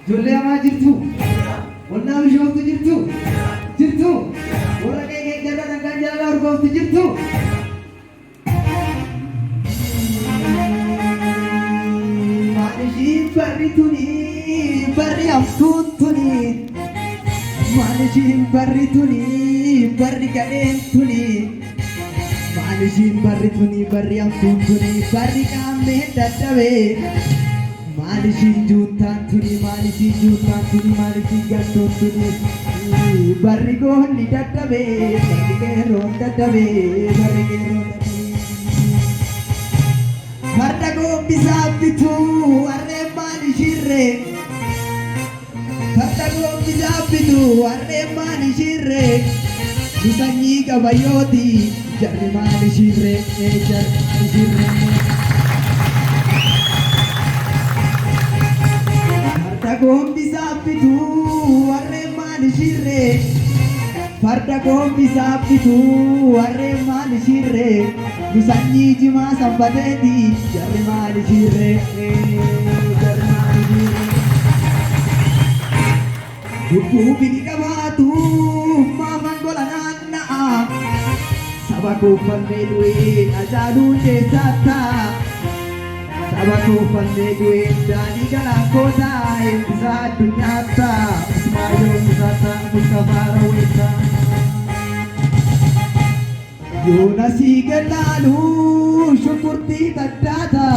Jolle amaa jirtu. Wallaa bishooftu jirtu. Jirtu. Warra keekee jala dhagaan jala urgooftu jirtu. Maalishiin barri tuni barri hamtuun tuni. Maalishiin barri tuni barri gadheen tuni. Maalishiin barri tuni barri hamtuun tuni barri qaammee dadhabee. Maalishiin juutaan tuni maalishiin juutaan tuni maalishiin galtoon tuni barri goonni dadhabee barri qeerroon dadhabee barri qeerroon dadhabee farda goombisaa bituu warreen maalishiirree farda goombisaa bituu warreen maalishiirree nu sanyii qabayyooti jarri maalishiirree jarri maalishiirree. Gombisa pitu warre malishire farda gombisa pitu warre malishire nusanyi jima sambadeti jarre malishire jarre malishire dubu bini kabatu maman golanana sabaku palmedwe ajalu desata sabaku palmedwe dani galakota Za dunyata Ismail Zata Mustafa Rawita Yonasi gelalu Syukurti tadata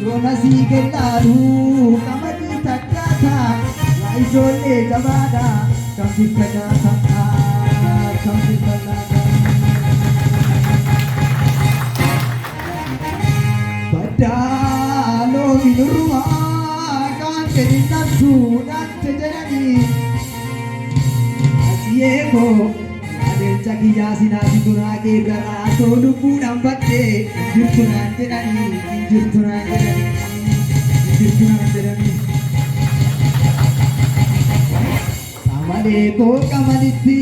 Yonasi gelalu Kamadi tadata Laizole jabada Kamsi kanata Kamsi kanata Badalo minurwa Jadi nafsu dan terjadi Asieko Ade caki yasin asiku nage gara Tolu punam batte Jirtunan terani Jirtunan terani Jirtunan terani Kamaleko kamaliti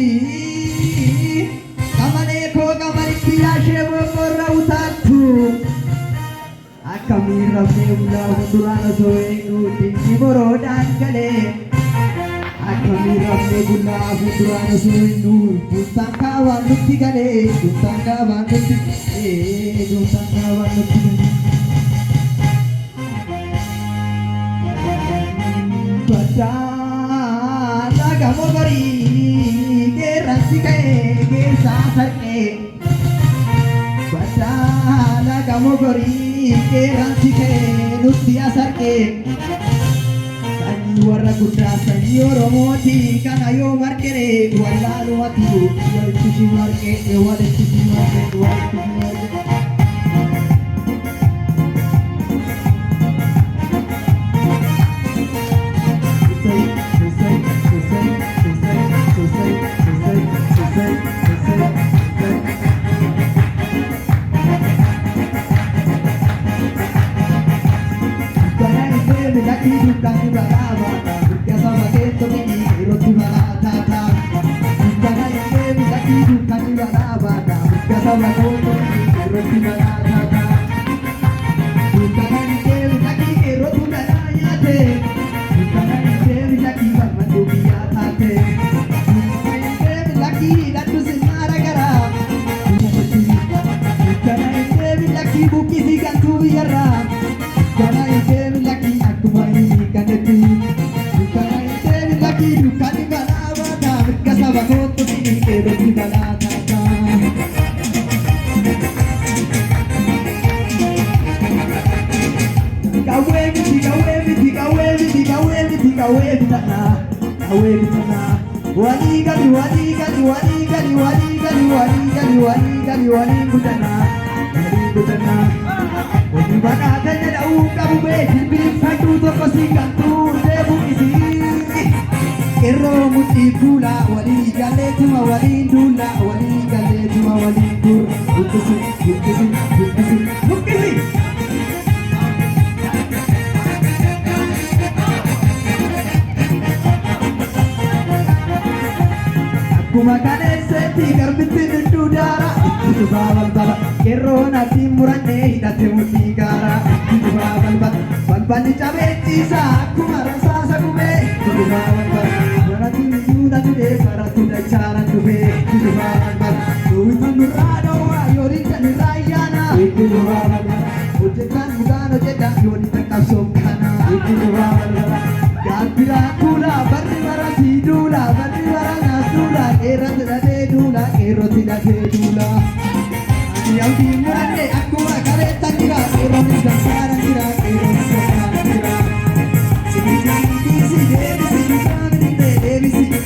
Kamaleko kamaliti Ashebo korra utatu Kami rabne ula hundurana soenu tinggi borodan kale Kami rabne ula hundurana soenu Buntang kawan nukti kale Buntang kawan nukti Buntang kawan nukti Badala kamu beri Geransi kae Gesasar kae Badala kamu beri Keransi ke nuti asar ke Sanyi warra kudra sanyi oromoti Kana yo markere Wallalu matu Wal tushi marke Wal tushi marke Wal tushi marke Bukan di balaba, bukan sama keto ini roti balata. Bukan aja bisa bukan di balaba, bukan sama keto ini roti balata. Bukan aja bisa roti balanya te. Bukan aja bisa bantu biata te. Bukan aja bisa datu semara gara. Bukan aja bisa buki digantu biara. Bukan aja bisa aku main kaneti bukan aja lagi bukan di balada kasaba koto ini kero di balada gawe bitana wali gali bitana Wali bakatanya dau kamu beji satu toko sikantu debu isi Kero muti pula wali gale cuma wali dula wali gale cuma wali dur bukisi Aku makan ese tigar bitin dudara itu bawal bala kero nati murane hidate mutigara itu bawal bala ban ban cabe cisa aku marasa bume Kudumawan ba Barati miyuda gede Baratu da cara dube Kudumawan ba Duwi manurado wa Yori jani rayana Kudumawan ba Ujetan mudano jeda Yori tekap somkana Kudumawan ba Gapira kula Barri barati dula Barri barangasula Era tidak dedula Ero tidak dedula yang dimulai aku kareta kira ero di dasar kira ero di dasar kira sini sini sini sini sini sini